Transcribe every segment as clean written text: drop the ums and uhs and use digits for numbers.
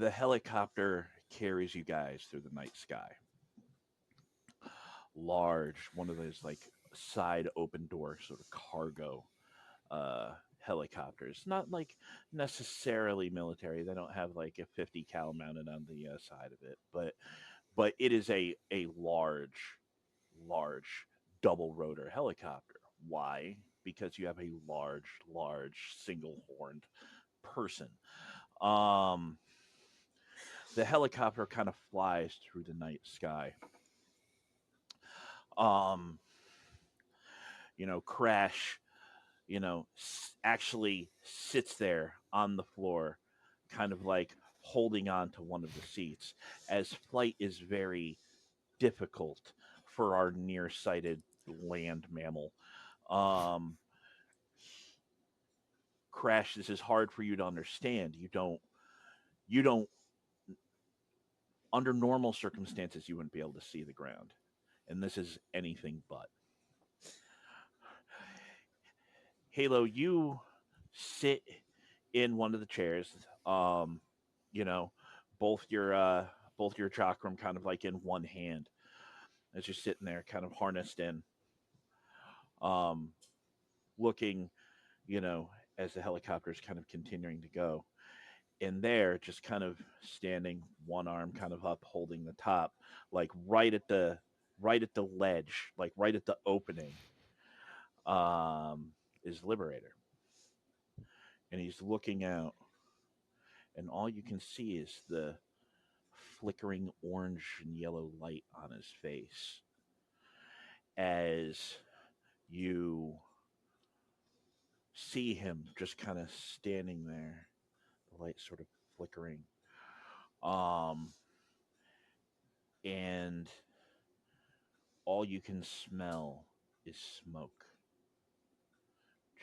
The helicopter carries you guys through the night sky. Large, one of those like side open door sort of cargo helicopters. Not like necessarily military. They don't have like a 50 cal mounted on the side of it, but it is a large double rotor helicopter. Why? Because you have a large single horned person. Um, the helicopter kind of flies through the night sky. Um, Crash, actually sits there on the floor, kind of like holding on to one of the seats, as flight is very difficult for our nearsighted land mammal. Um, Crash, this is hard for you to understand. You don't, under normal circumstances, you wouldn't be able to see the ground. And this is anything but. Halo, you sit in one of the chairs. Um, you know, both your both your chakram kind of like in one hand as you're sitting there, kind of harnessed in, um, looking, you know, as the helicopter is kind of continuing to go. And there, just kind of standing, one arm kind of up, holding the top, like right at the ledge, like right at the opening, is Liberator, and he's looking out, and all you can see is the flickering orange and yellow light on his face as you see him just kind of standing there, the light sort of flickering. Um, and all you can smell is smoke,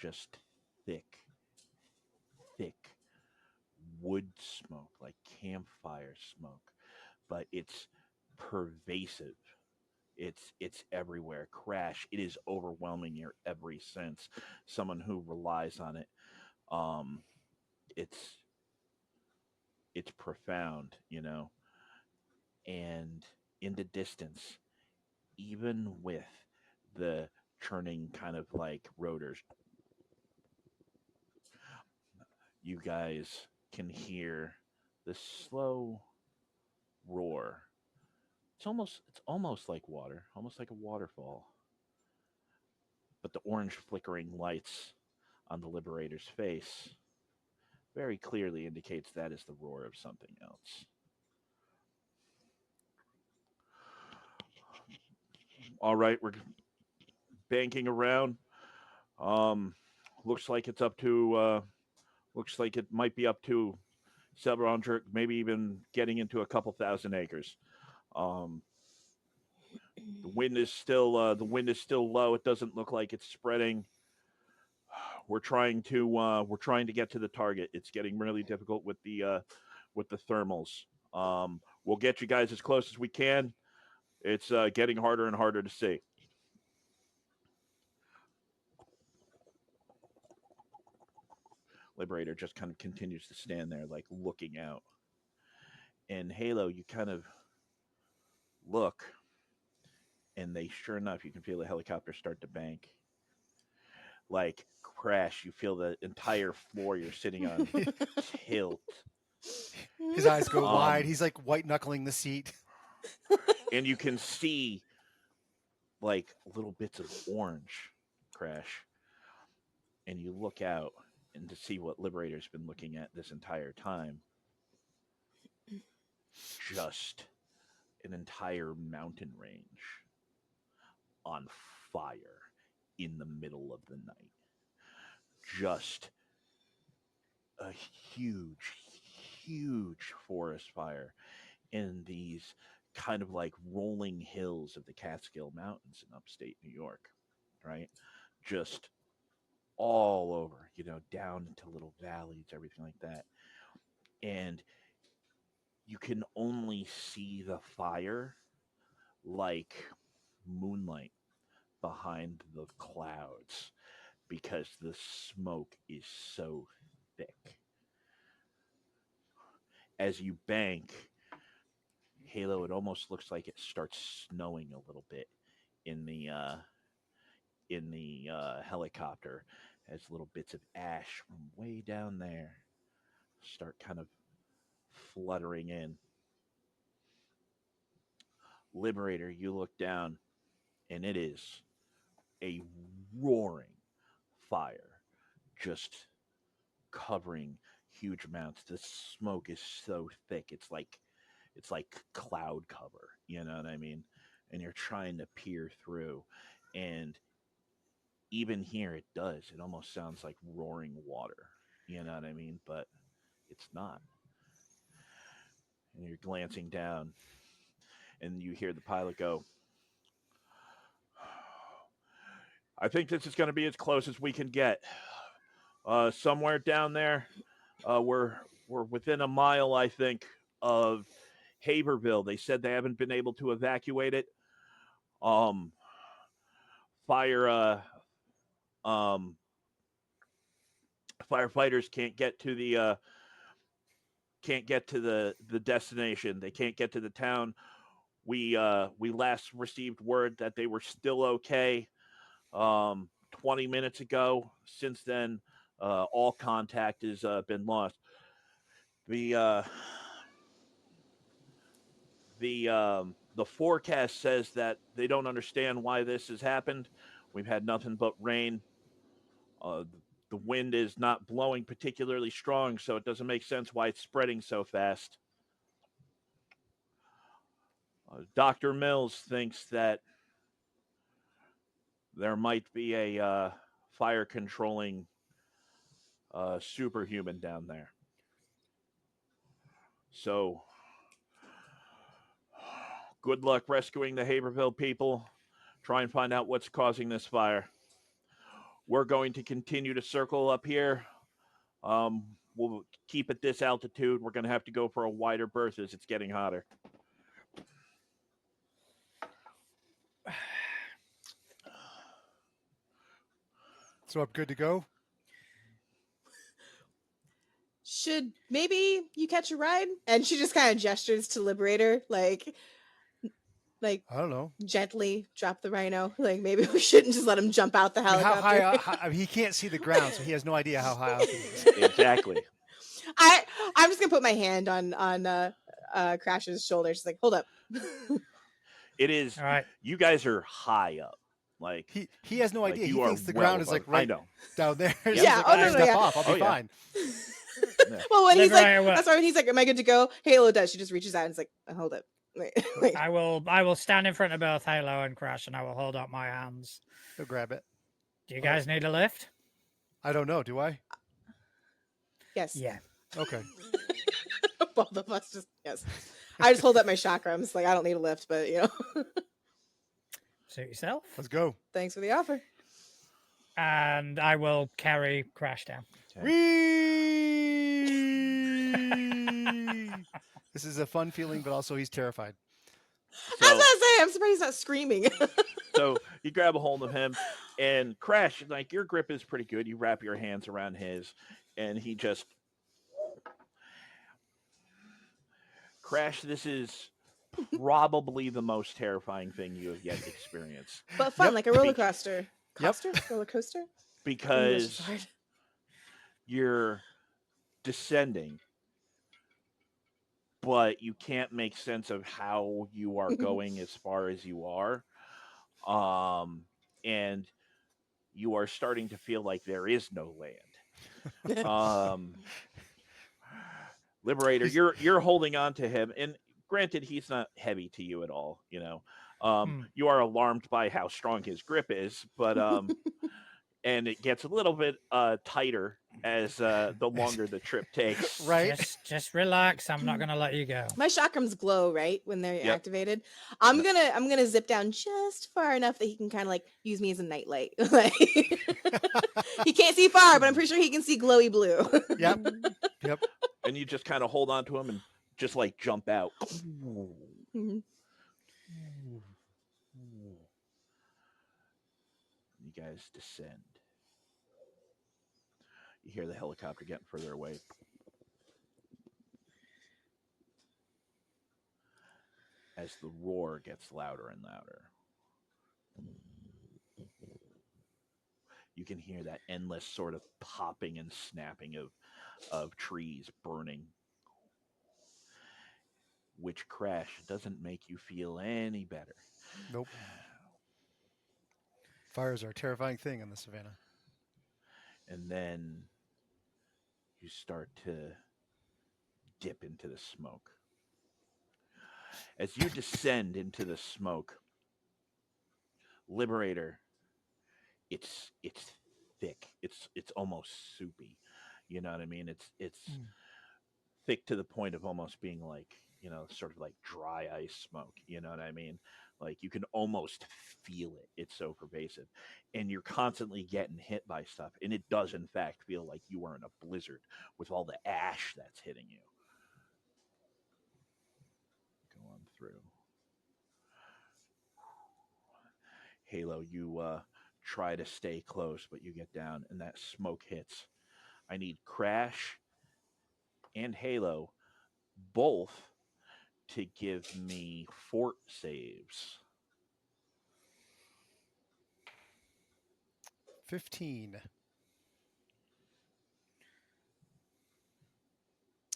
just thick, thick wood smoke, like campfire smoke, but it's pervasive. It's everywhere. Crash. It is overwhelming your every sense. Someone who relies on it. Um, it's it's profound, and in the distance, even with the churning kind of like rotors, you guys can hear the slow roar. It's almost like water, almost like a waterfall. But the orange flickering lights on the Liberator's face very clearly indicates that is the roar of something else. All right, we're banking around. Um, looks like it's up to. Looks like it might be up to several hundred, maybe even getting into a couple thousand acres. Um, the wind is still low. It doesn't look like it's spreading. We're trying to get to the target. It's getting really difficult with the thermals. We'll get you guys as close as we can. It's getting harder and harder to see. Liberator just kind of continues to stand there, like looking out. And Halo, you kind of look, and they sure enough, you can feel the helicopter start to bank, like crash. You feel the entire floor you're sitting on tilt. His eyes go wide. Um, He's like white knuckling the seat. and you can see like little bits of orange crash, and you look out and to see what Liberator's been looking at this entire time, just an entire mountain range on fire in the middle of the night. Just a huge forest fire in these kind of like rolling hills of the Catskill Mountains in upstate New York, right? Just all over, down into little valleys, everything like that. And you can only see the fire like moonlight behind the clouds because the smoke is so thick. as you bank, Halo, it almost looks like it starts snowing a little bit in the helicopter, as little bits of ash from way down there start kind of fluttering in. Liberator, you look down, and it is a roaring fire, just covering huge amounts. The smoke is so thick, it's like cloud cover. You know what I mean? And you're trying to peer through, and even here it does. It almost sounds like roaring water. You know what I mean? But it's not. And you're glancing down, and you hear the pilot go, I think this is going to be as close as we can get. Somewhere down there, we're within a mile, I think, of Haverville. They said they haven't been able to evacuate it. Um, fire um, Firefighters can't get to the destination. They can't get to the town. We last received word that they were still okay 20 minutes ago. Since then, all contact has been lost. The uh, the forecast says that they don't understand why this has happened. We've had nothing but rain. Uh, the wind is not blowing particularly strong, so it doesn't make sense why it's spreading so fast. Dr. Mills thinks that there might be a fire controlling superhuman down there. So, good luck rescuing the Haverville people. Try and find out what's causing this fire. We're going to continue to circle up here. We'll keep at this altitude. We're going to have to go for a wider berth as it's getting hotter. So I'm good to go. Should maybe you catch a ride? And she just kind of gestures to Liberator, like I don't know. gently drop the rhino. Like maybe we shouldn't just let him jump out the I mean, how helicopter. high? I mean, he can't see the ground, so he has no idea how high up he is. Exactly. I'm just gonna put my hand on Crash's shoulder. She's like, hold up. It is. All right. You guys are high up. Like He has no like idea. you He are thinks the well ground is like above. I right know. down there. He's Yeah, like, oh, I'll no, just no, step yeah. off. I'll be Oh, yeah. fine. Well, when he's like, Liberator will- that's why when he's like, am I good to go? Halo does. She just reaches out and is like, hold up. Wait. I will stand in front of both Halo and Crash, and I will hold up my hands. He'll grab it. Do you guys need a lift? I don't know. Do I? Yes. Yeah. Okay. Both of us just yes. I just hold up my chakrams. Like I don't need a lift, but Suit yourself. Let's go. thanks for the offer. And I will carry Crash down. Okay. Whee! This is a fun feeling, but also he's terrified. I was So, gonna say, I'm surprised he's not screaming. so you grab a hold of him, and Crash, like your grip is pretty good. You wrap your hands around his, and he just Crash. This is probably the most terrifying thing you have yet experienced But fun, Yep. like a roller coaster. Yep. Roller coaster? English is because hard. you're descending, but you can't make sense of how you are going as far as you are. And you are starting to feel like there is no land. Liberator, He's- you're holding on to him, and granted, he's not heavy to you at all. You are alarmed by how strong his grip is, but and it gets a little bit tighter as the longer the trip takes. Right? Just relax. I'm not gonna let you go. My chakrams glow, right? When they're Yep. activated. I'm gonna zip down just far enough that he can kind of like use me as a nightlight. Like he can't see far, but I'm pretty sure he can see glowy blue. Yep. Yep. And you just kind of hold on to him and just like jump out. Mhm. You guys descend. You hear the helicopter getting further away. as the roar gets louder and louder. You can hear that endless sort of popping and snapping of trees burning, which crash doesn't make you feel any better. Nope. Fires are a terrifying thing in the savannah. And then you start to dip into the smoke. As you descend into the smoke, Liberator, it's thick. It's almost soupy. You know what I mean? It's Mm. thick to the point of almost being like, sort of like dry ice smoke. You know what I mean? Like you can almost feel it. It's so pervasive. And you're constantly getting hit by stuff. And it does, in fact, feel like you are in a blizzard with all the ash that's hitting you. Go on through. Halo, you try to stay close, but you get down and that smoke hits. I need Crash and Halo both to give me fort saves. 15.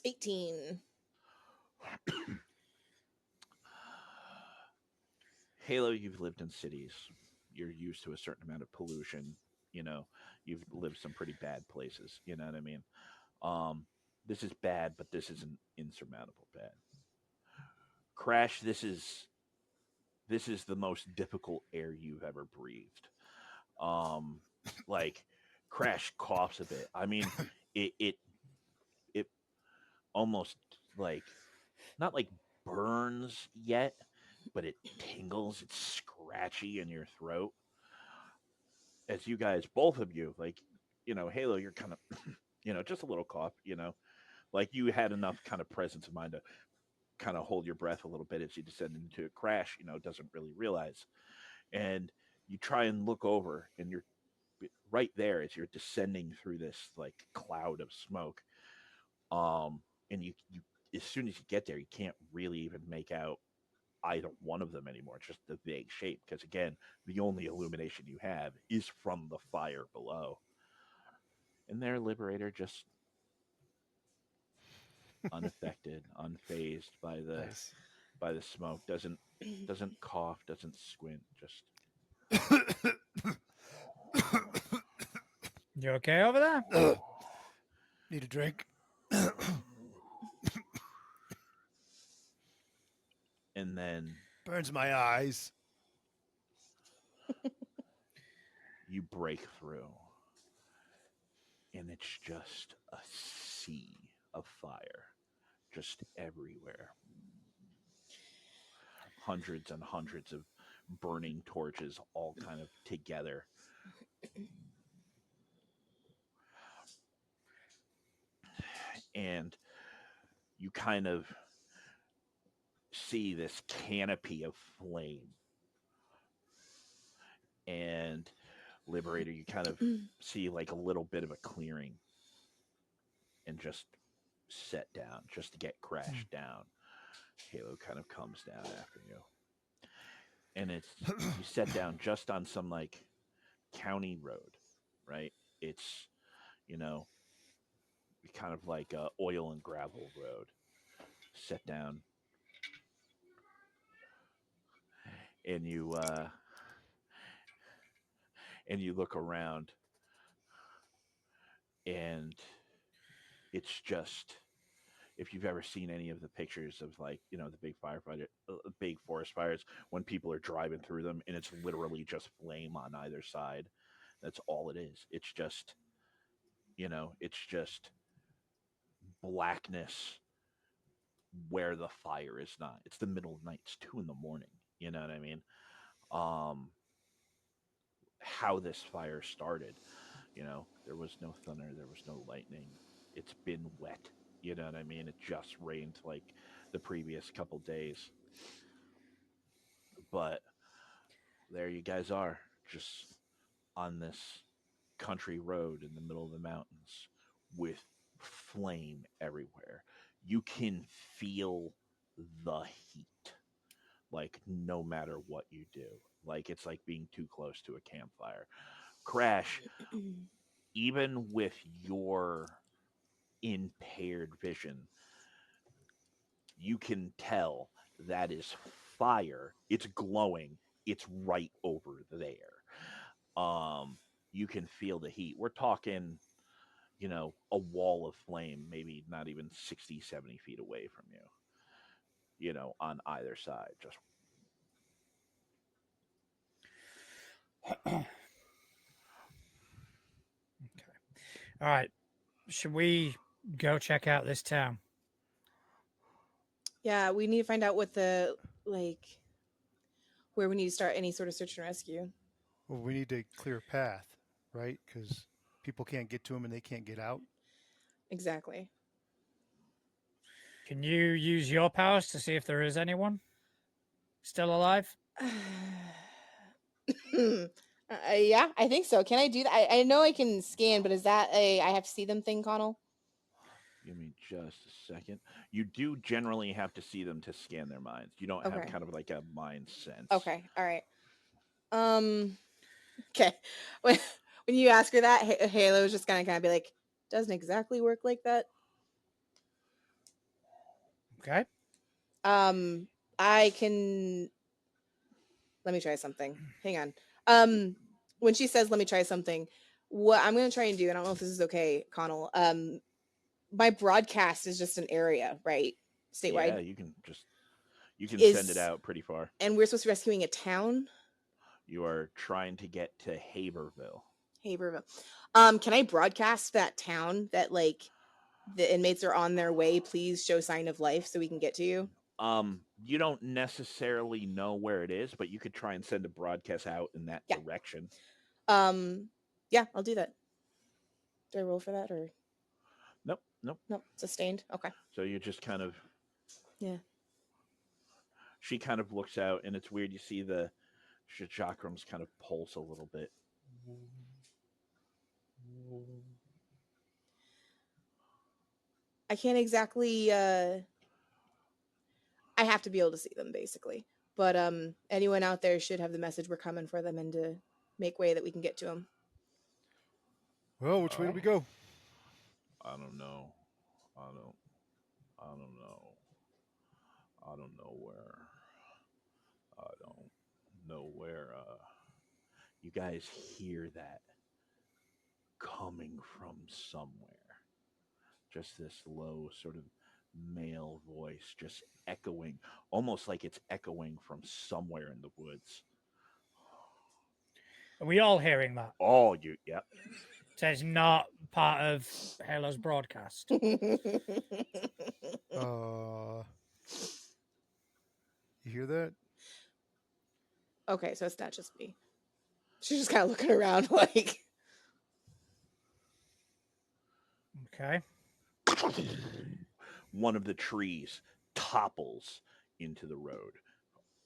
18. Halo, you've lived in cities. You're used to a certain amount of pollution. You know, you've lived some pretty bad places. You know what I mean? Um, this is bad, but this isn't insurmountable bad. Crash, this is the most difficult air you've ever breathed. Um, like Crash coughs a bit. I mean, it almost like not like burns yet, but it tingles. It's scratchy in your throat. As you guys, both of you, like, Halo, you're kind of, just a little cough, like you had enough kind of presence of mind to kind of hold your breath a little bit as you descend into a crash, doesn't really realize. And you try and look over, and you're right there as you're descending through this like cloud of smoke. And you as soon as you get there, you can't really even make out either one of them anymore. It's just the vague shape because again, the only illumination you have is from the fire below. And their Liberator just unaffected, unfazed Nice. by the smoke, doesn't cough, doesn't squint, just You okay over there? Need a drink? and then Burns my eyes. you break through and it's just a sea of fire just everywhere. Hundreds and hundreds of burning torches all kind of together. And you kind of see this canopy of flame. And Liberator, you kind of see like a little bit of a clearing and just set down just to get crashed down. Halo kind of comes down after you. And it's you set down just on some like county road, right? It's, you know, kind of like a oil and gravel road. Set down and you look around and it's just if you've ever seen any of the pictures of like the big forest fires when people are driving through them and it's literally just flame on either side, that's all it is. It's just blackness where the fire is not. It's the middle of the night. It's 2 in the morning. You know what I mean? um how this fire started, there was no thunder, there was no lightning. It's been wet. You know what I mean? It just rained like the previous couple days. But there you guys are, just on this country road in the middle of the mountains with flame everywhere. You can feel the heat like no matter what you do. Like it's like being too close to a campfire. Crash, even with your impaired vision, you can tell that is fire. It's glowing. It's right over there. Um, you can feel the heat. We're talking, a wall of flame, maybe not even 60, 70 feet away from you, on either side. Just Okay. All right. Should we go check out this town? Yeah, we need to find out what the like where we need to start any sort of search and rescue. Well, we need to clear a path, right? Because people can't get to them and they can't get out. Exactly. Can you use your powers to see if there is anyone still alive? Yeah, I think so. Can I do that? I know I can scan, but is that I have to see them thing, Connell? give me just a second. You do generally have to see them to scan their minds. You don't have Okay. kind of like a mind sense. Okay. All right. Okay. When when you ask her that, Halo is just gonna kind of be like, doesn't exactly work like that. Okay. I can. Let me try something. Hang on. Um, when she says, "Let me try something," what I'm gonna try and do, and I don't know if this is okay, Connell. My broadcast is just an area, right? Yeah, Statewide you can send it is, out pretty far. and we're supposed to be rescuing a town, You are trying to get to Haberville. Haberville. Can I broadcast that town that like the inmates are on their way? Please show sign of life so we can get to you. You don't necessarily know where it is, but you could try and send a broadcast out in that Yeah. direction. Um, yeah, I'll do that. Do I roll for that or Nope, nope. no? Sustained. Okay. So you just kind of Yeah. she kind of looks out, and it's weird. You see the chakrams kind of pulse a little bit. I can't exactly. I have to be able to see them basically. But anyone out there should have the message we're coming for them and to make way that we can get to them. Well, which way do we go? I don't know. I don't. I don't know. I don't know where. I don't know where. You guys hear that coming from somewhere? Just this low sort of male voice, just echoing, almost like it's echoing from somewhere in the woods. Are we all hearing that? Oh, yep. So it's not part of Halo's broadcast. Uh, you hear that? Okay, so it's not just me. She's just kind of looking around like. Okay. One of the trees topples into the road.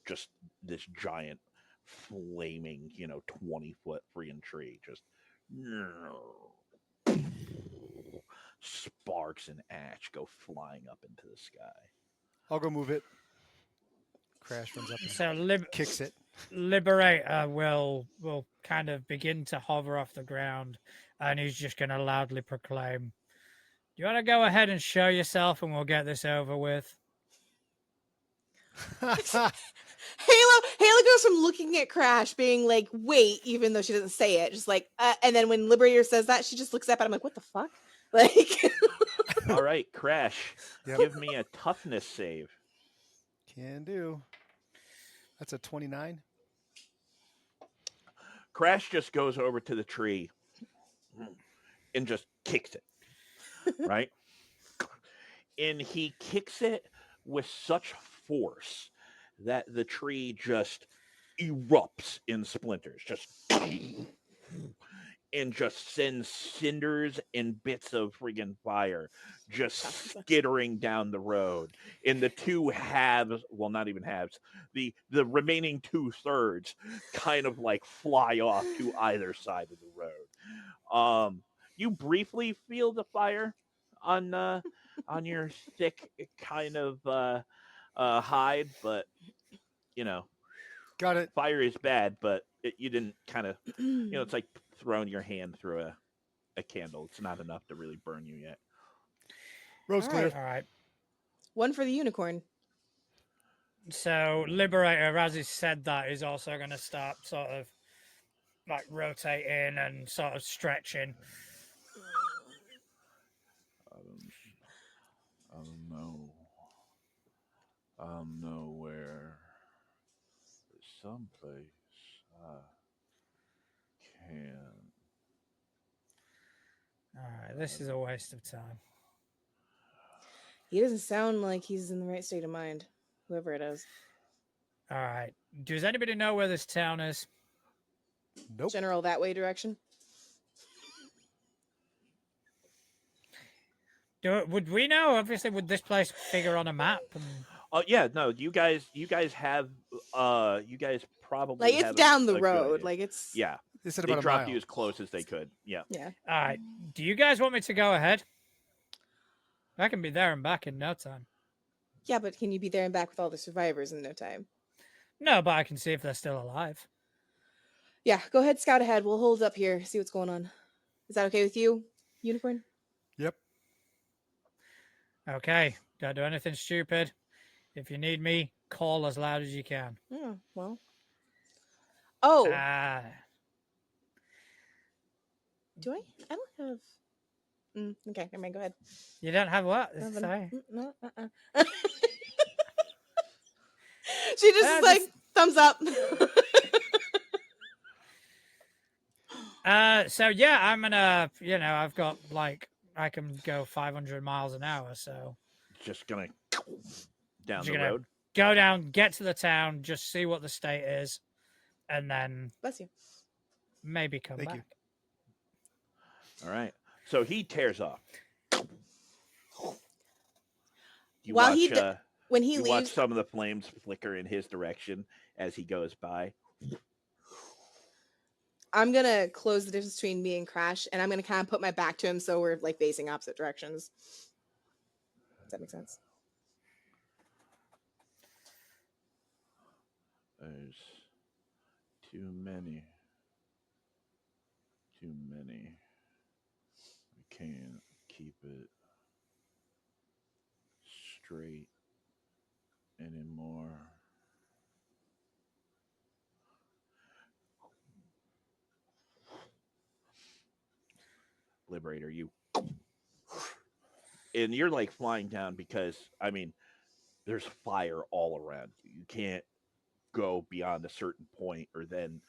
Just this giant, flaming, 20-foot freaking tree. Just sparks and ash go flying up into the sky. I'll go move it. Crash runs up and So kicks it. Liberator will kind of begin to hover off the ground, and he's just going to loudly proclaim, "Do you want to go ahead and show yourself, and we'll get this over with?" Halo goes from looking at Crash being like, wait, even though she doesn't say it, just like, and then when Liberator says that, she just looks up at him like, what the fuck? Like, All right, Crash, Yep. give me a toughness save. Can do. That's a 29. Crash just goes over to the tree and just kicks it, right? And he kicks it with such force that the tree just erupts in splinters, just and just sends cinders and bits of friggin' fire just skittering down the road. And the two halves, well, not even halves, the remaining 2/3 kind of like fly off to either side of the road. You briefly feel the fire on your thick kind of hide, but you know, Got it. fire is bad, but you didn't kind of, it's like throwing your hand through a candle. It's not enough to really burn you yet. Road's All clear. right. All right. One for the unicorn. So Liberator, as he said that, is also going to start sort of like rotating and sort of stretching. I don't know. I don't know where. There's someplace I can. All right, this is a waste of time. He doesn't sound like he's in the right state of mind, whoever it is. All right. Does anybody know where this town is? Nope. General that way direction. Would we know? Obviously, would this place figure on a map? And... Oh yeah, no, you guys have you guys probably Like it's have down the a good road. idea. Like it's Yeah, They said they about a dropped mile. you as close as they could. Yeah. yeah. All right. Do you guys want me to go ahead? I can be there and back in no time. Yeah, but can you be there and back with all the survivors in no time? No, but I can see if they're still alive. Yeah, go ahead, scout ahead. We'll hold up here, see what's going on. Is that okay with you, Unicorn? Yep. Okay. Don't do anything stupid. If you need me, call as loud as you can. Yeah, well. Oh, do I? I don't have. Okay, never mind. Go ahead. You don't have what? Nothing. Sorry. No, she just is like thumbs up. So yeah, I'm gonna, I've got like I can go 500 miles an hour, so Just gonna down Just the gonna- road. go down, get to the town, just see what the state is, and then Bless you. maybe come Thank back. you. All right. So he tears off. You While watch, he when he you watch leaves, some of the flames flicker in his direction as he goes by. I'm gonna close the difference between me and Crash, and I'm gonna kind of put my back to him so we're like facing opposite directions. Does that make sense? There's too many. Too many. I can't keep it straight anymore. Liberator, you. And you're like flying down because, I mean, there's fire all around you. You can't go beyond a certain point, or then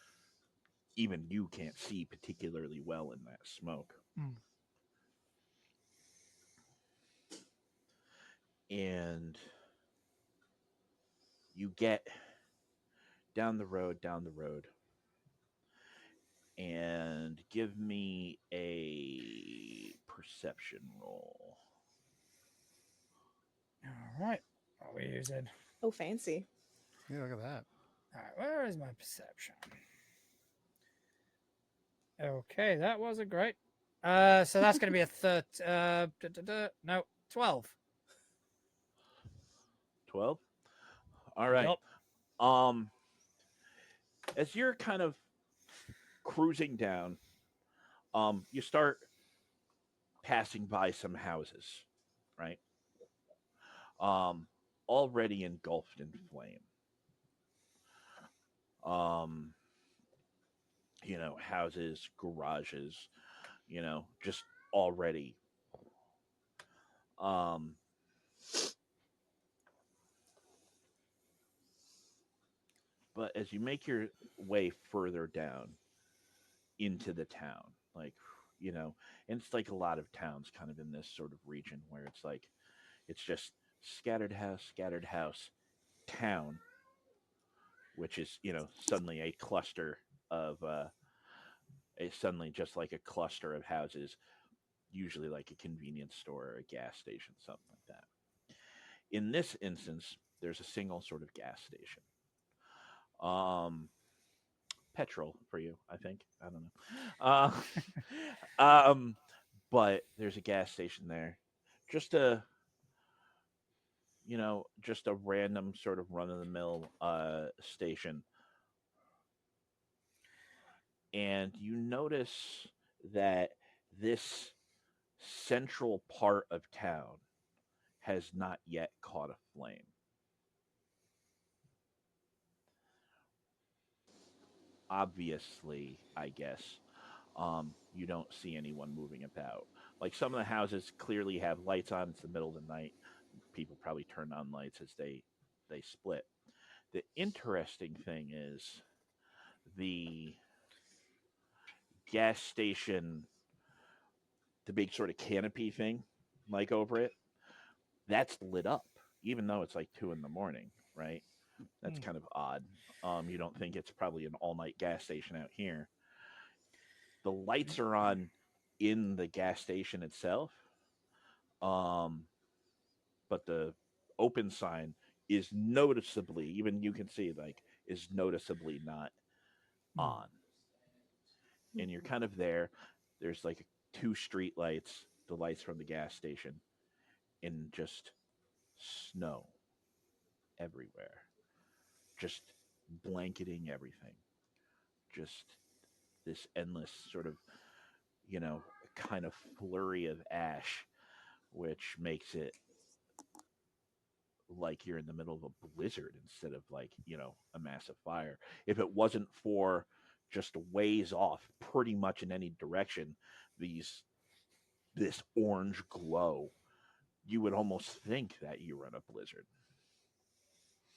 even you can't see particularly well in that smoke. Hmm. And you get down the road, and give me a perception roll. All right. What are we using? Oh, fancy. Yeah, look at that. All right. Where is my perception? Okay, that wasn't great. So that's going to be a no, 12. 12. All right. Yup. As you're kind of cruising down, you start passing by some houses, right? Already engulfed in flame. Um, houses, garages, just already. Um, but as you make your way further down into the town, like, and it's like a lot of towns kind of in this sort of region where it's like, it's just scattered house, town, which is, suddenly a cluster of, suddenly just like a cluster of houses, usually like a convenience store or a gas station, something like that. In this instance, there's a single sort of gas station. Petrol for you, I think. I don't know. But there's a gas station there. Just a just a random sort of run of the mill station, and you notice that this central part of town has not yet caught a flame. Obviously, I guess, you don't see anyone moving about. Like some of the houses clearly have lights on. It's the middle of the night. People probably turn on lights as they split. The interesting thing is the gas station, the big sort of canopy thing, like over it, that's lit up, even though it's like 2 in the morning, right? That's Hmm. kind of odd. You don't think it's probably an all night gas station out here. The lights are on in the gas station itself, um, but the open sign is noticeably, even you can see, like, is noticeably not Hmm. on. And you're kind of there. There's like two street lights, the lights from the gas station, and just snow everywhere, just blanketing everything. Just this endless sort of, you know, kind of flurry of ash, which makes it like you're in the middle of a blizzard instead of like, a massive fire. If it wasn't for just a ways off, pretty much in any direction, these this orange glow, you would almost think that you were in a blizzard.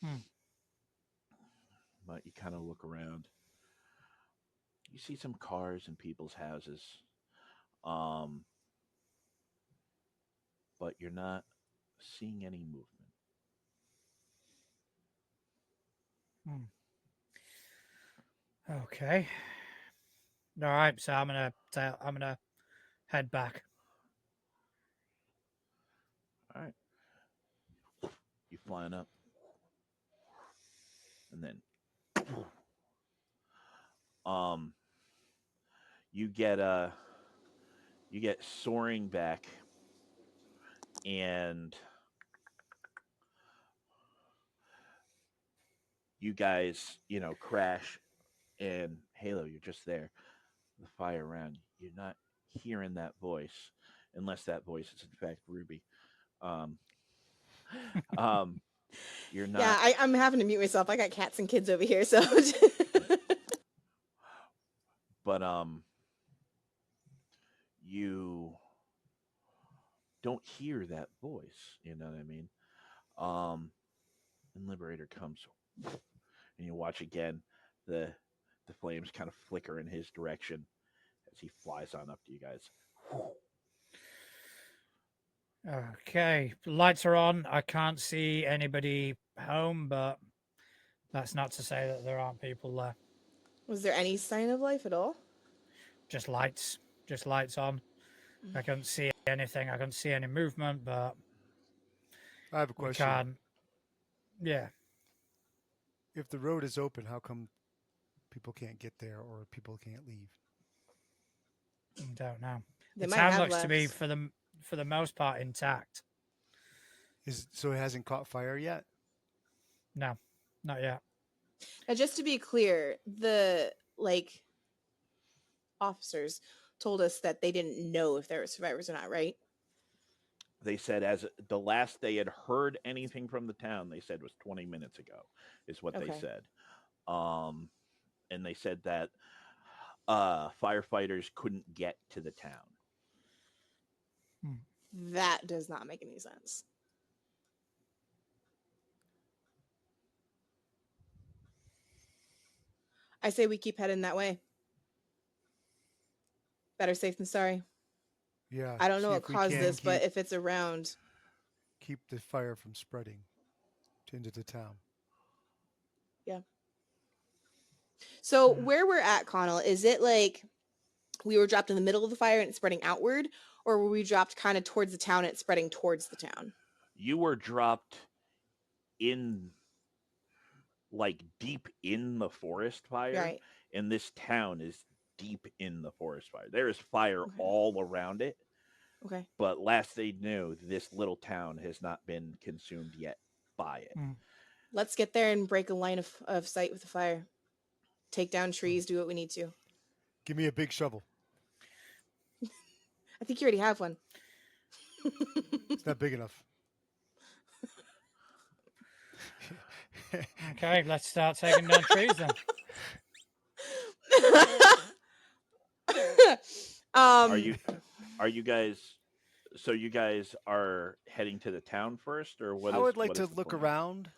Hmm. But you kind of look around. You see some cars in people's houses, um, but you're not seeing any movement. Hmm. Okay. All right. So I'm gonna head back. All right, you flying up, and then um, you get soaring back, and you guys, crash. And Halo, you're just there. The fire around you. You're not hearing that voice, unless that voice is in fact Ruby. Um, um, you're Yeah, not, I'm having to mute myself. I got cats and kids over here, so but you don't hear that voice. You know what I mean? Um, and Liberator comes, and you watch again. The the flames kind of flicker in his direction as he flies on up to you guys. Okay. Lights are on. I can't see anybody home, but that's not to say that there aren't people there. was there any sign of life at all? Just lights. Just lights on. I couldn't see anything. I couldn't see any movement, but I have a we question. can't. Yeah. If the road is open, how come people can't get there or people can't leave? Don't know. They The might town have looks to be left. for the most part intact. Is so it hasn't caught fire yet? No, not yet. Now, just to be clear, the officers told us that they didn't know if there were survivors or not, right? They said as the last they had heard anything from the town, they said was 20 minutes ago, is what they Okay. said. Um, and they said that firefighters couldn't get to the town. Hmm. That does not make any sense. I say we keep heading that way. Better safe than sorry. Yeah. I don't know See what if we caused can this, but if it's around, keep the fire from spreading into the town. yeah. So Hmm. where we're at, Connell, is it like we were dropped in the middle of the fire and it's spreading outward, or were we dropped kind of towards the town and it's spreading towards the town? You were dropped in, like, deep in the forest fire, Right. and this town is deep in the forest fire. There is fire Okay. all around it, Okay. But last they knew, this little town has not been consumed yet by it. Mm. Let's get there and break a line of sight with the fire. Take down trees, do what we need to. Give me a big shovel. I think you already have one. It's not big enough. Okay, let's start taking down trees then. Are um you are you guys so you guys are heading to the town first, or I would like what to is the look plan? around.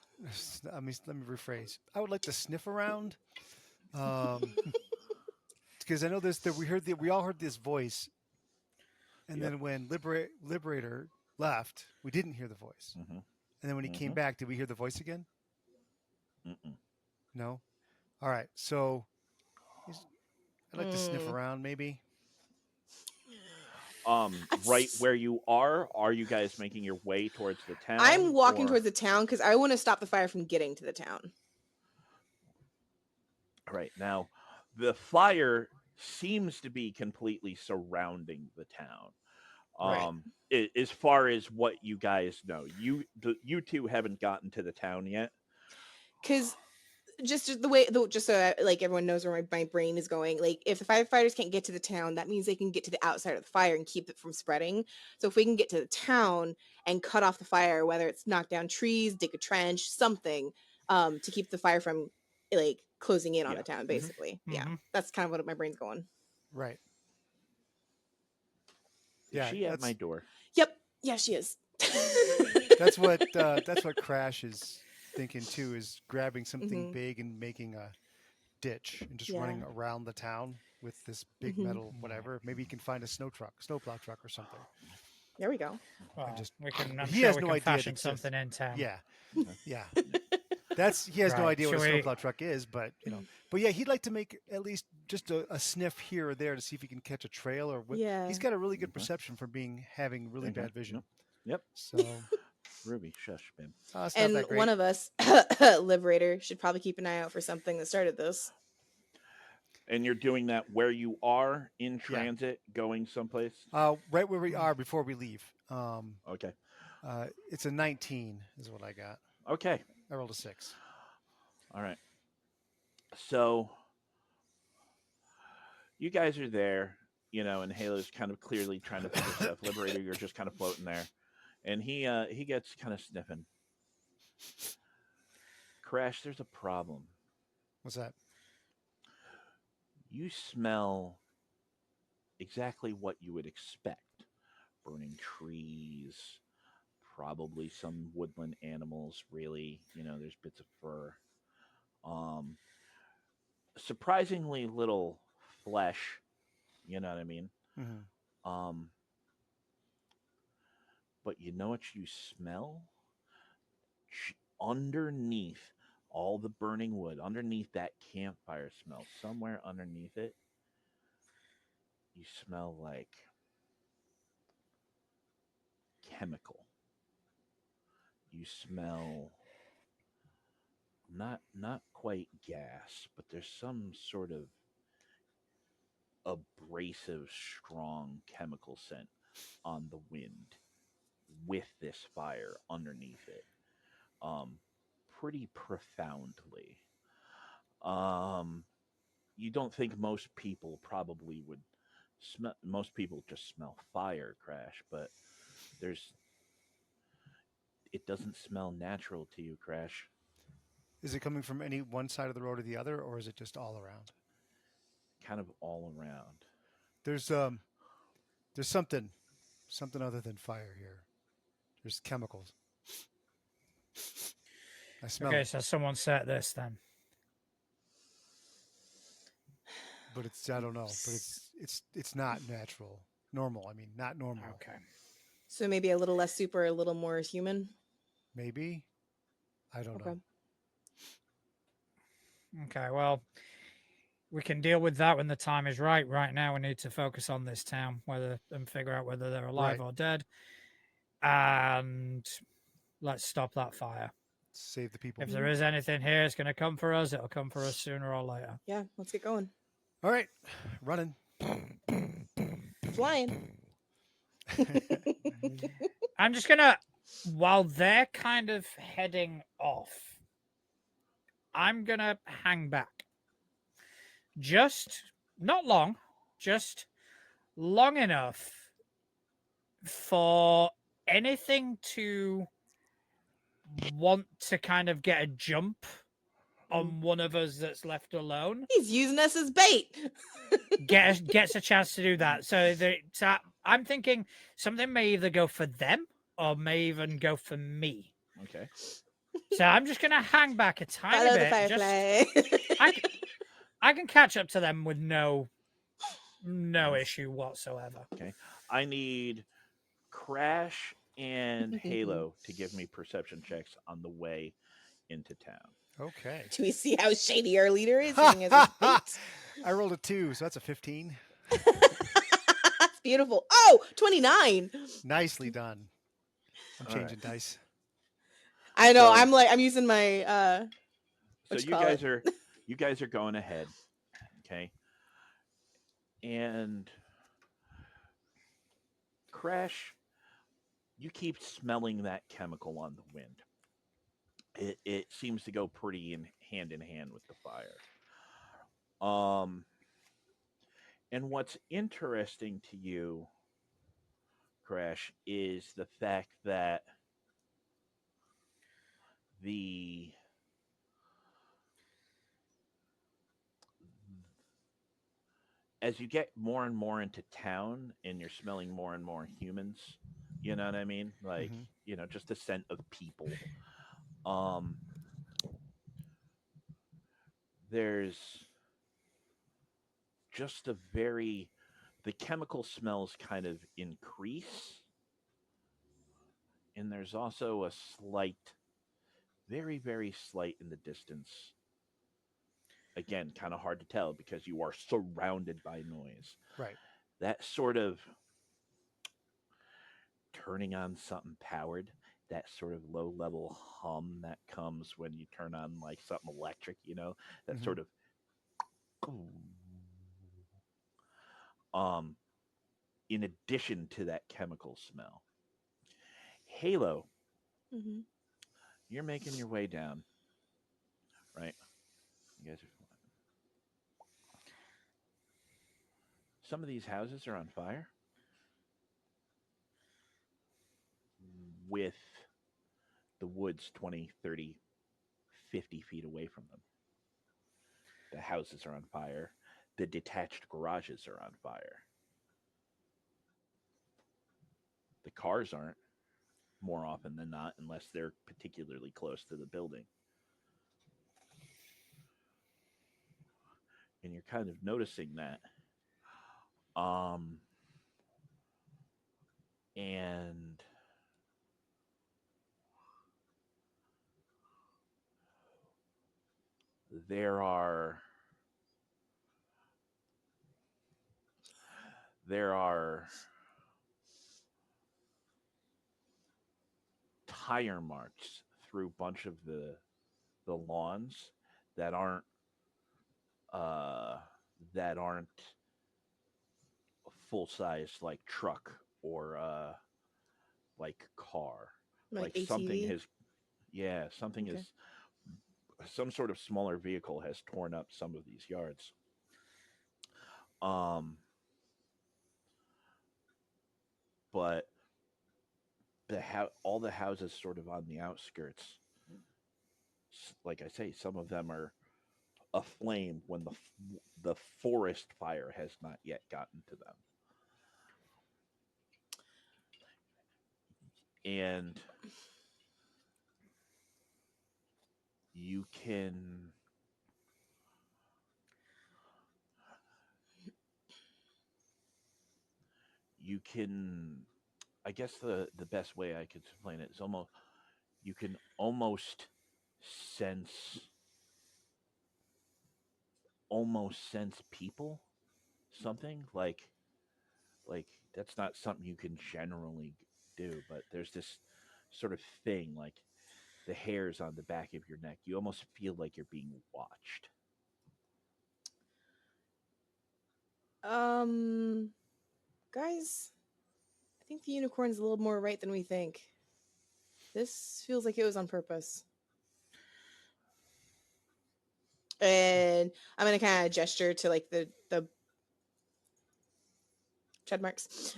Let me rephrase. I would like to sniff around, because I know we all heard this voice, and Yep. then when Liberator left, we didn't hear the voice, Mm-hmm. and then when he came Mm-hmm. back, did we hear the voice again? Mm-mm. No. All right. So I'd like to sniff mm, around, maybe. Right where you are you guys making your way towards the I'm town, walking or towards the town because I want to stop the fire from getting to the town. right now the fire seems to be completely surrounding the town. Right. As far as what you guys know, you two haven't gotten to the town yet. Because just the way, just so like everyone knows where my brain is going. Like if the firefighters can't get to the town, that means they can get to the outside of the fire and keep it from spreading. So if we can get to the town and cut off the fire, whether it's knock down trees, dig a trench, something, to keep the fire from like closing in on the Yeah. town, Hmm. basically. Yeah, Mm-hmm. that's kind of what my brain's going. Right. Is Yeah. she at my door? Yep. Yeah, she is. That's what Crash is thinking too. Is grabbing something Mhm. big and making a ditch and just Yeah. running around the town with this big Mhm. metal whatever. Maybe he can find a snowplow truck or something. There we go. Well, Just we can. but I'm he sure has we no can idea fashion that something in town. yeah, Okay. yeah. Yeah. He has no Right. idea what a Shall we? snowplow truck is, but but yeah, he'd like to make at least just a sniff here or there to see if he can catch a trail or what. Yeah. He's got a really good Okay. perception for having really Okay. bad vision. Yep. So Ruby, shush, babe. it's not And that one great. of us, Liberator, should probably keep an eye out for something that started this. And you're doing that where you are in Yeah. transit, going someplace. Right where we are before we leave. Okay. It's a 19 is what I got. Okay. I rolled a 6. All right. So you guys are there, and Halo's kind of clearly trying to figure stuff. Liberator, you're just kind of floating there, and he gets kind of sniffing. Crash, there's a problem. What's that? You smell exactly what you would expect: burning trees, probably some woodland animals. Really, there's bits of fur. Um, Surprisingly little flesh. You know what I mean? Mm-hmm. Um, but you know what you smell? Underneath all the burning wood, underneath that campfire smell, somewhere underneath it, you smell like chemical. You smell not quite gas, but there's some sort of abrasive, strong chemical scent on the wind with this fire underneath it. Um, Pretty profoundly. Um, you don't think most people probably would smell. Most people just smell fire, Crash, but there's it doesn't smell natural to you, Crash. Is it coming from any one side of the road or the other, or is it just all around? Kind of all around. There's something other than fire here. There's chemicals. I smell Okay, it, so someone set this then. but I don't know, but it's not natural. Normal. I mean, not normal. Okay. So maybe a little less super, a little more human. Maybe. I don't Okay. know. Okay. Well, we can deal with that when the time is right. Right now, we need to focus on this town, and figure out whether they're alive Right. or dead, and let's stop that fire. Save the people. If there is anything here, it's going to come for us. It'll come for us sooner or later. Yeah, let's get going. All right, running. Flying. I'm just gonna, while they're kind of heading off, I'm gonna hang back. Just not long, just long enough for anything to want to kind of get a jump on one of us that's left alone. He's using us as bait. Gets a chance to do that. So I'm thinking something may either go for them or may even go for me. Okay. So I'm just gonna hang back a tiny Follow the bit. Just firefly. I can catch up to them with no issue whatsoever. Okay. I need Crash and Halo to give me perception checks on the way into town. Okay. Do we see how shady our leader is using us as bait? I rolled a 2, so that's a 15. That's beautiful. Oh, 29. Nicely done. I'm All right. changing dice. I know. So- I'm using my So what you guys are going ahead, okay? And Crash, you keep smelling that chemical on the wind. It seems to go pretty in hand with the fire. And what's interesting to you, Crash, is the fact that the as you get more and more into town and you're smelling more and more humans, you know what I mean? Like, just the scent of people. Um there's just the chemical smells kind of increase, and there's also a slight, very very slight in the distance, again kind of hard to tell because you are surrounded by noise, Right. that sort of turning on something powered, that sort of low level hum that comes when you turn on like something electric, that sort of um in addition to that chemical smell. Halo, Mhm. you're making your way down, right? You guys are, some of these houses are on fire with the woods 20, 30, 50 feet away from them. The houses are on fire. The detached garages are on fire. The cars aren't, more often than not, unless they're particularly close to the building. And you're kind of noticing that. And there are there are tire marks through a bunch of the lawns that aren't uh that aren't full size like truck or like car. Like Like something ATV. has, yeah, something Okay. is, some sort of smaller vehicle has torn up some of these yards. Um but all the houses sort of on the outskirts, like I say, some of them are aflame when the forest fire has not yet gotten to them. And you can you can I guess the best way I could explain it is almost, you can almost sense people, something like that's not something you can generally do, but there's this sort of thing, like the hairs on the back of your neck, you almost feel like you're being watched. Um, guys, I think the unicorn's a little more right than we think. This feels like it was on purpose. And I'm gonna kind of gesture to like the tread marks.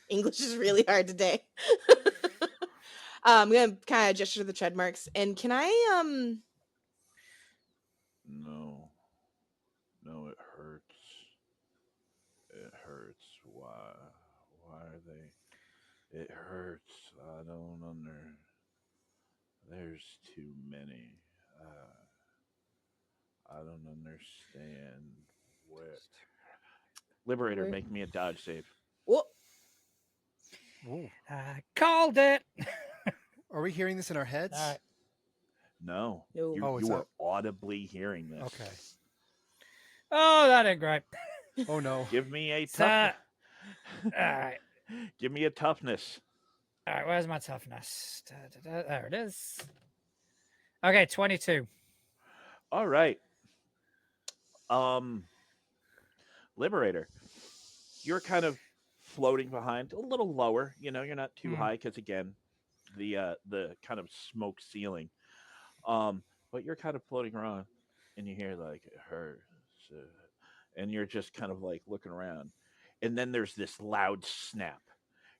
English is really hard today. I'm gonna kind of gesture to the tread marks, and can I No, no, it hurts. It hurts. Why? Why are they? It hurts. I don't under. There's too many. I don't understand. Where? Liberator, where? make me a dodge save. Whoa, Whoa. I called it. Are we hearing this in our heads? All right. No, no. Oh, it's you are out. audibly hearing this. Okay. Oh, that ain't great. Oh no. Give me a So, all tough. right. Give me a toughness. All right. Where's my toughness? There it is. Okay, 22. All right. Um, Liberator, you're kind of floating behind, a little lower. You're not too Hmm. high because again, the kind of smoke ceiling. Um, but you're kind of floating around, and you hear like it hurts, and you're just kind of like looking around, and then there's this loud snap,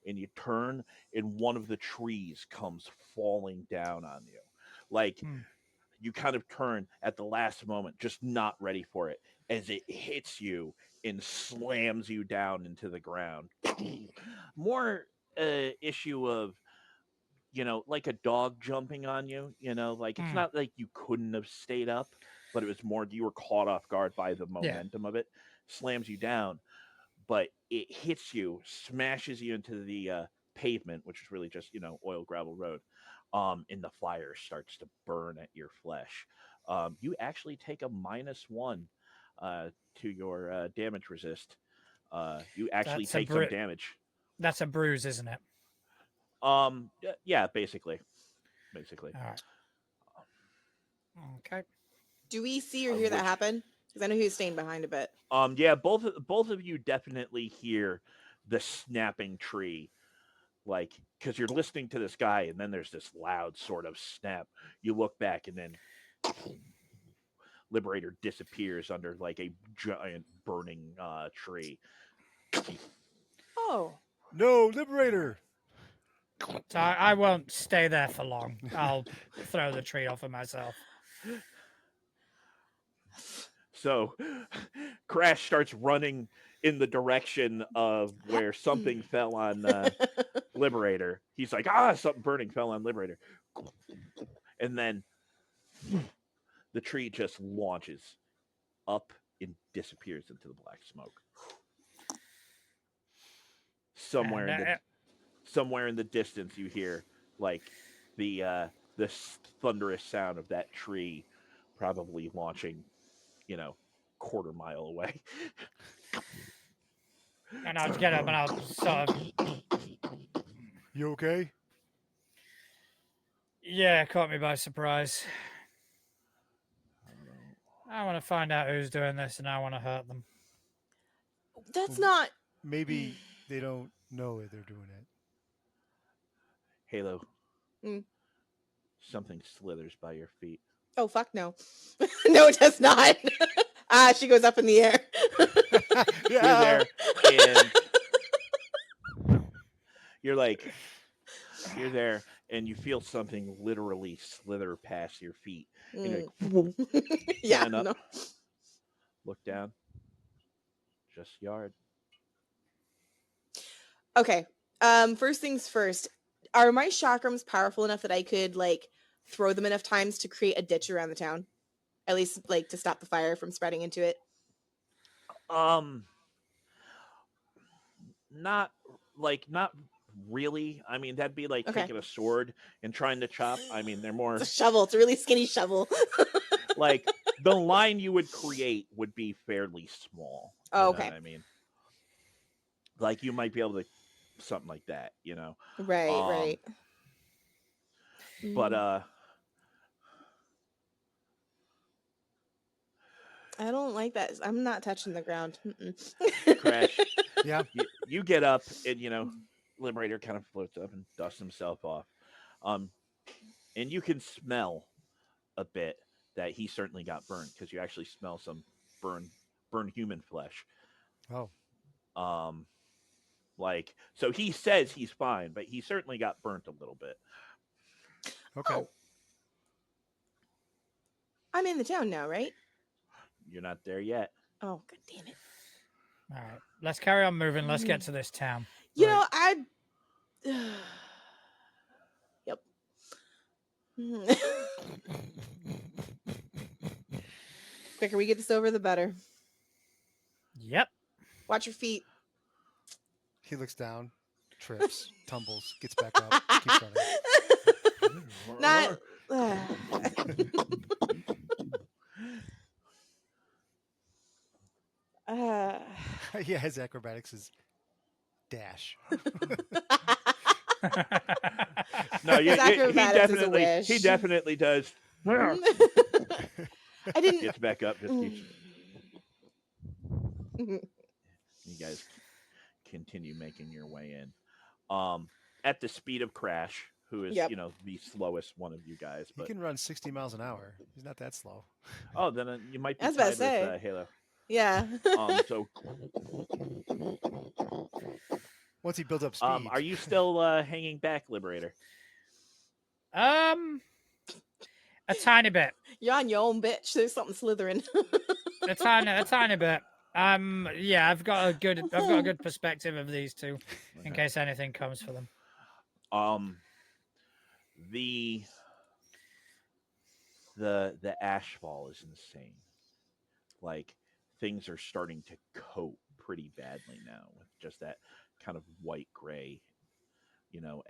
and you turn, and one of the trees comes falling down on you, like Hmm. you kind of turn at the last moment, just not ready for it, as it hits you and slams you down into the ground. More issue of like a dog jumping on you, like it's Hmm. not like you couldn't have stayed up, but it was more you were caught off guard by the Yeah. momentum of it, slams you down, but it hits you, smashes you into the pavement, which is really just, oil gravel road. And the fire starts to burn at your flesh. You actually take a -1 uh, to your damage resist. You actually That's a take some damage. That's a bruise, isn't it? Yeah, basically. All right. Okay. Do we see or hear that Which happen? Because I know he was staying behind a bit. Yeah, both of you definitely hear the snapping tree, like because you're listening to this guy, and then there's this loud sort of snap. You look back, and then Liberator disappears under like a giant burning tree. Oh, No, Liberator. So I won't stay there for long. I'll throw the tree off of myself. So Crash starts running in the direction of where something fell on Liberator. He's like, something burning fell on Liberator. And then the tree just launches up and disappears into the black smoke. Somewhere And in the somewhere in the distance, you hear like the thunderous sound of that tree, probably launching, you know, quarter mile away. I'll get up and I'll sort of, You okay? yeah, caught me by surprise. I want to find out who's doing this and I want to hurt them. that's Well, not. maybe they don't know they're doing it. Halo, Mm. something slithers by your feet. Oh fuck no, no it does not. She goes up in the air. You're Yeah. there, and you're like, you're there, and you feel something literally slither past your feet, and you're Mm. like, whoop, Yeah, stand up, no. look down, just yard. Okay. First things first. Are my chakrams powerful enough that I could like throw them enough times to create a ditch around the town? At least like to stop the fire from spreading into it. Um, not not really. I mean, that'd be like Okay. taking a sword and trying to chop. I mean, they're It's a more shovel. It's a really skinny shovel. like the line you would create would be fairly small. You Oh, know what okay. I mean? Like you might be able to something like that, you know. Right, Um, right. but Mm. I don't like that. I'm not touching the ground. Crash. Yeah. You get up and Liberator kind of floats up and dusts himself off. Um, and you can smell a bit that he certainly got burned because you actually smell some burn burn human flesh. Oh. Um, like so he says he's fine, but he certainly got burnt a little bit. Okay. Oh, I'm in the town now, right? You're not there yet. Oh, god damn it. All right, let's carry on moving. Let's get to this town. You Right. know, I. Yep. Quicker we get this over, the better. Yep. Watch your feet. He looks down, trips, tumbles, gets back up, keeps running. Not. uh, Yeah, his acrobatics is dash. No, His acrobatics is a wish. he definitely does. I didn't. Gets back up, just keeps. You guys continue making your way in. At the speed of Crash, who is Yep. the slowest one of you guys. He But can run 60 miles an hour. He's not that slow. oh, then you might be I was about tied to say. with Halo. Yeah. So Once he builds up speed. are you still hanging back, Liberator? a tiny bit. You're on your own, bitch. There's something slithering. A tiny bit. Yeah, I've got a good perspective of these two in Okay. case anything comes for them. The ashfall is insane. Like things are starting to coat pretty badly now with just that kind of white gray,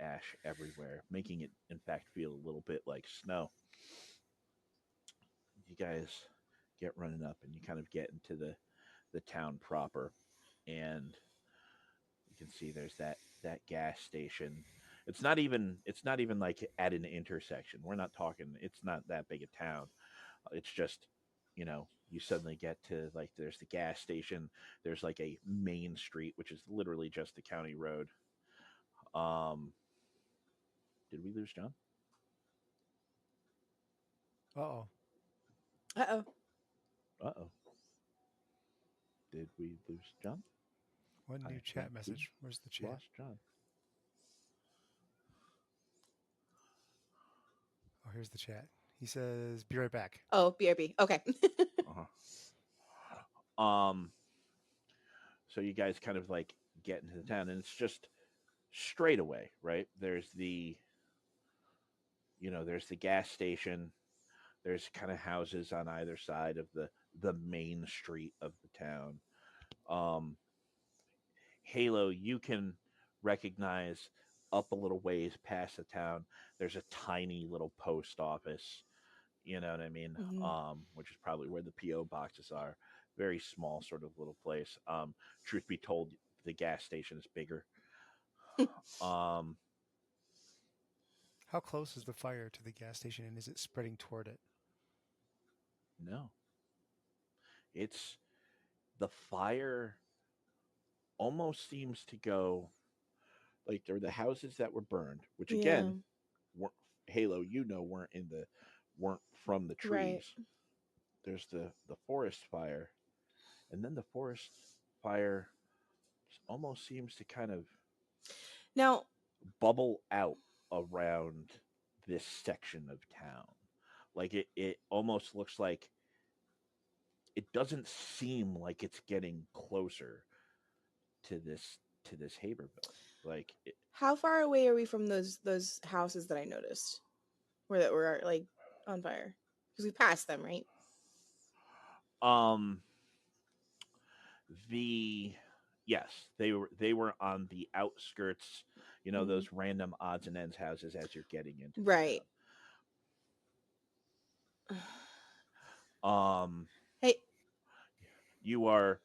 ash everywhere, making it in fact feel a little bit like snow. You guys get running up and you kind of get into the town proper, and you can see there's that gas station. It's not even like at an intersection. We're not talking. It's not that big a town. It's just you suddenly get to like there's the gas station. There's like a main street which is literally just the county road. Um, did we lose John? Uh-oh. Uh-oh. Uh oh. Did we lose John? One I new think chat we message. Where's the chat? Lost John. Oh, here's the chat. He says, be right back. Oh, BRB. Okay. Uh-huh. So you guys kind of like get into the town, and it's just straight away, right? There's the gas station. There's kind of houses on either side of the main street of the town. Um, Halo, you can recognize up a little ways past the town. There's a tiny little post office. You know what I mean? Mhm. Which is probably where the PO boxes are. Very small, sort of little place. Truth be told, the gas station is bigger. Um, How close is the fire to the gas station, and is it spreading toward it? no, it's the fire almost seems to go like there were the houses that were burned, which Yeah. again, weren't, Halo, weren't from the Right. trees. There's the forest fire, and then the forest fire almost seems to kind of Now, bubble out around this section of town. Like it almost looks like it doesn't seem like it's getting closer to this Haberville. Like how far away are we from those houses that I noticed where that were like on fire? Because we passed them, right? um the yes, they were on the outskirts, Mhm. those random odds and ends houses as you're getting into the Right. town. Hey. You are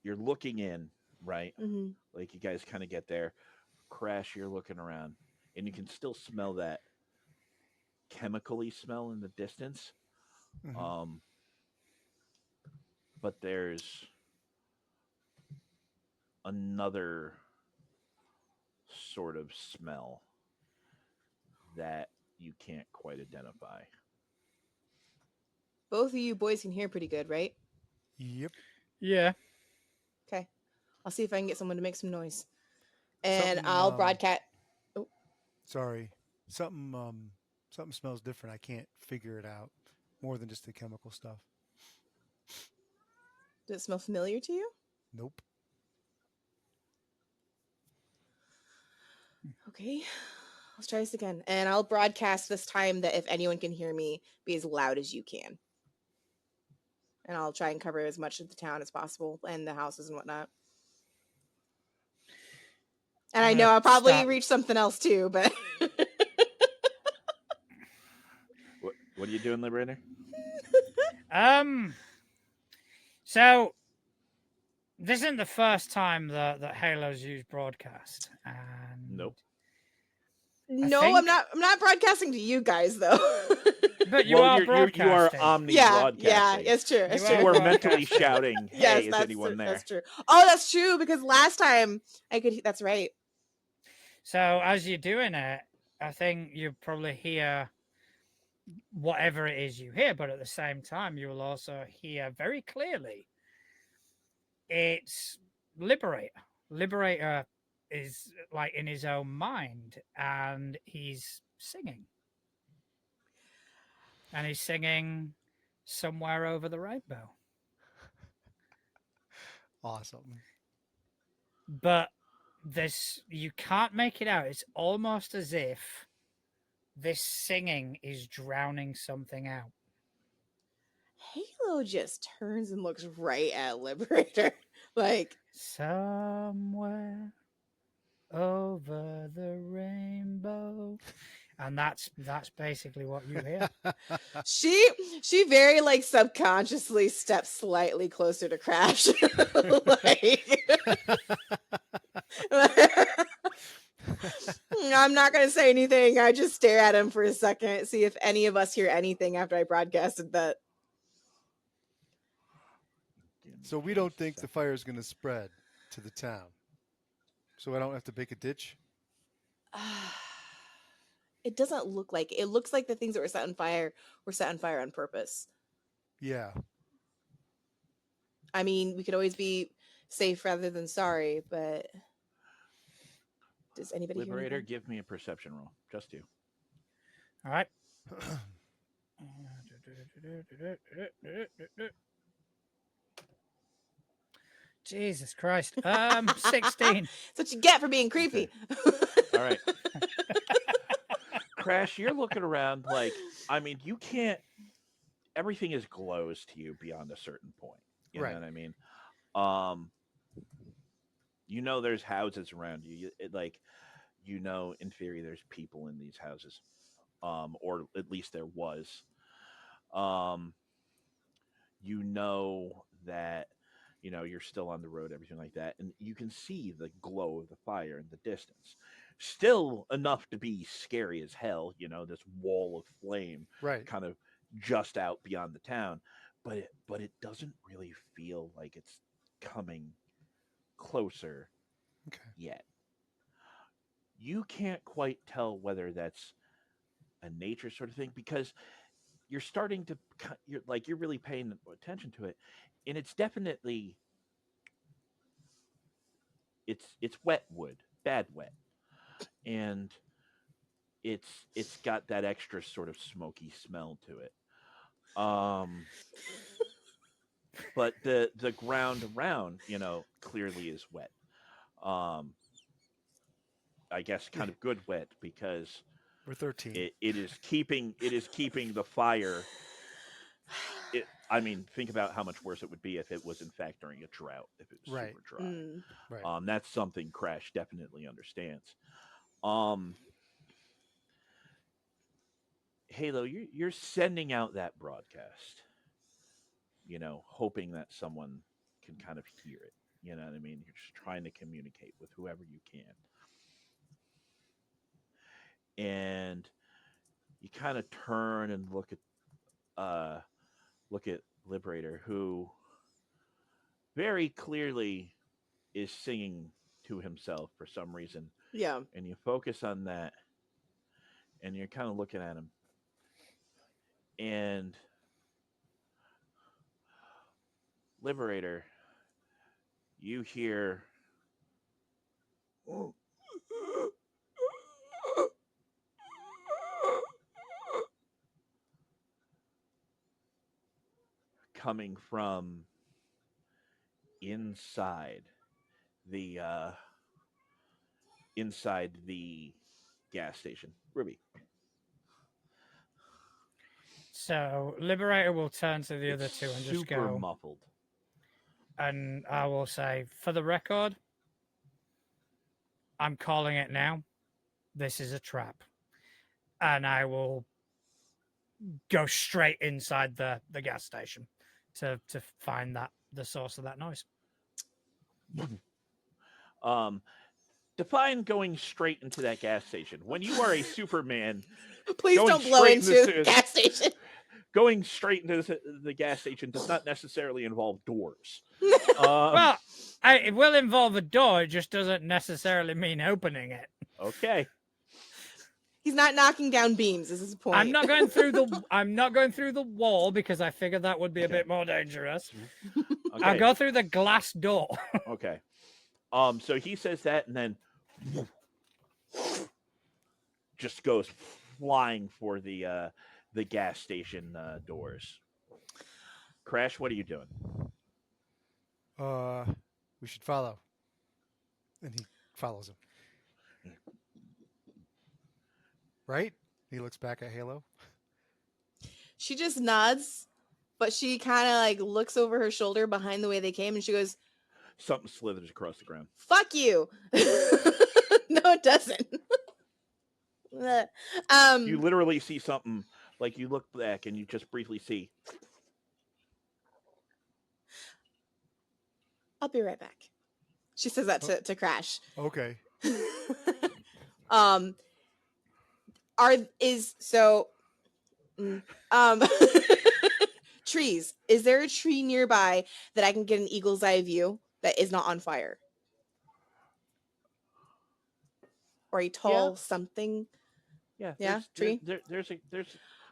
you're looking in, right? Hmm. Like you guys kind of get there. Crash, you're looking around, and you can still smell that chemically smell in the distance. Mm-hmm. Um, but there's another sort of smell that you can't quite identify. Both of you boys can hear pretty good, right? Yep. Yeah. Okay. I'll see if I can get someone to make some noise. And Something. I'll broadcast. Oh, Sorry. Something. Something smells different. I can't figure it out. More than just the chemical stuff. does it smell familiar to you? Nope. Okay. Let's try this again. And I'll broadcast this time that if anyone can hear me, be as loud as you can. And I'll try and cover as much of the town as possible and the houses and whatnot. And I'm I gonna know I'll probably start. reach something else too, but What are you doing, Liberator? Um. So this isn't the first time that Halo's used broadcast, and Nope. I no, I'm think, not. I'm not broadcasting to you guys though. but you Well, are you are broadcasting. omni yeah, yeah, broadcasting. it's true. You It's are You true. are mentally broadcasting. shouting, Yes, "Hey, is that's anyone there?" that's true. Oh, that's true because last time I could. That's right. So as you're doing it, I think you probably hear whatever it is you hear, but at the same time, you will also hear very clearly it's Liberator. Liberator is like in his own mind, and he's singing, and he's singing somewhere over the rainbow. Awesome. But this, you can't make it out. It's almost as if this singing is drowning something out. Halo just turns and looks right at Liberator, like Somewhere over the rainbow, and that's basically what you hear. she very like subconsciously steps slightly closer to Crash, like. I'm not going to say anything. I just stare at him for a second, see if any of us hear anything after I broadcasted that. Give me So we just don't a think the second. fire is going to spread to the town. So I don't have to make a ditch. It doesn't look like it. It looks like the things that were set on fire on purpose. Yeah. I mean, we could always be safe rather than sorry, but does anybody hear Liberator, anything? give me a perception roll. Just you. All right. Jesus Christ. 16. That's what you get for being creepy. All right. Crash, you're looking around like, I mean, you can't, everything is glows to you beyond a certain point. You know Right. what I mean? Um, there's houses around you. Like, in theory, there's people in these houses. Or at least there was. Um, that you're still on the road, everything like that, and you can see the glow of the fire in the distance, still enough to be scary as hell, this wall of flame Right. kind of just out beyond the town, but it doesn't really feel like it's coming closer Okay. yet. You can't quite tell whether that's a nature sort of thing, because you're starting to you're really paying attention to it, and it's definitely it's wet wood, bad wet, and it's got that extra sort of smoky smell to it. Um, but the ground around, clearly is wet. Um, I guess Yeah. kind of good wet, because We're 13. it is keeping the fire. I mean, think about how much worse it would be if it was in fact during a drought, if it was Right. super dry. Mm. Right. That's something Crash definitely understands. Um, Halo, you're sending out that broadcast, hoping that someone can kind of hear it. You know what I mean? You're just trying to communicate with whoever you can. And you kind of turn and look at Liberator, who very clearly is singing to himself for some reason. Yeah. And you focus on that and you're kind of looking at him. And Liberator, you hear coming from inside the gas station. Ruby. So Liberator will turn to the other It's two and just super go, muffled. and I will say, for the record, I'm calling it now. This is a trap. And I will go straight inside the gas station to find the source of that noise. Um, define going straight into that gas station. When you are a Superman, Please going don't blow straight into into gas station. going straight into the gas station does not necessarily involve doors. Well, it will involve a door. It just doesn't necessarily mean opening it. Okay. He's not knocking down beams. Is his point? I'm not going through the wall because I figured that would be a Okay. bit more dangerous. Okay. I'll go through the glass door. Okay. So he says that and then just goes flying for the gas station doors. Crash, what are you doing? We should follow. And he follows him. Right? He looks back at Halo. She just nods, but she kind of like looks over her shoulder behind the way they came, and she goes, Something slithers across the ground. "Fuck you." No, it doesn't. You literally see something, like you look back and you just briefly see. I'll be right back. She says that to Crash. Okay. um trees. Is there a tree nearby that I can get an eagle's eye view that is not on fire? Or a tall something? Yeah, tree. There's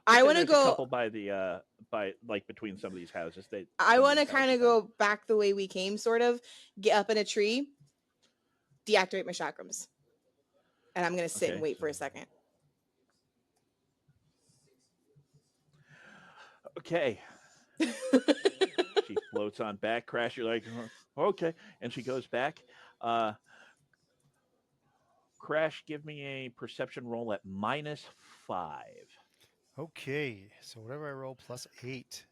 I want to a go couple by the by like between some of these houses. I want to kind of go back the way we came, sort of get up in a tree, deactivate my chakrams, and I'm gonna sit and wait for a second. Okay. She floats on back. Crash, you're like, okay, and she goes back. Crash, give me a perception roll at -5. Okay. So whatever I roll plus 8.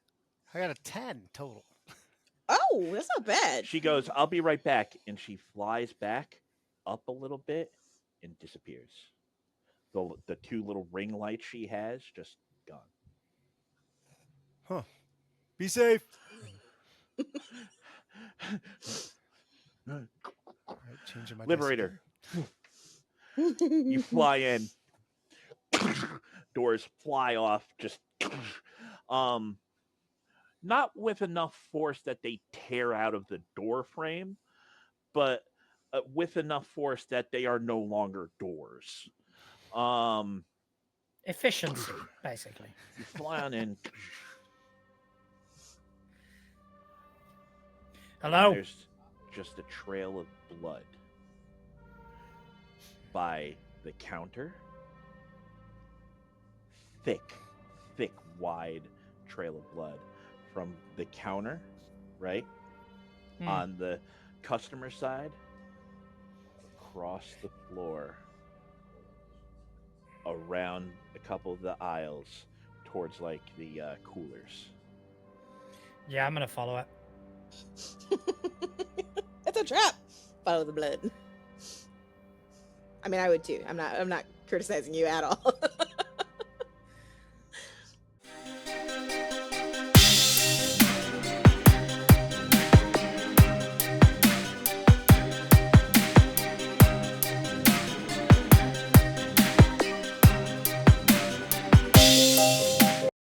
I got a 10 total. Oh, that's not bad. She goes, I'll be right back. And she flies back up a little bit and disappears. The two little ring lights she has just gone. Huh. Be safe. All right, changing my dice Liberator. again. You fly in. Doors fly off. Just not with enough force that they tear out of the door frame, but with enough force that they are no longer doors. Efficiency, basically. You fly on in. Hello? There's just a trail of blood by the counter. Thick, wide trail of blood from the counter, right? On the customer side, across the floor, around a couple of the aisles, towards like the coolers. Yeah, I'm gonna follow it. It's a trap. Follow the blood. I mean, I would too. I'm not criticizing you at all.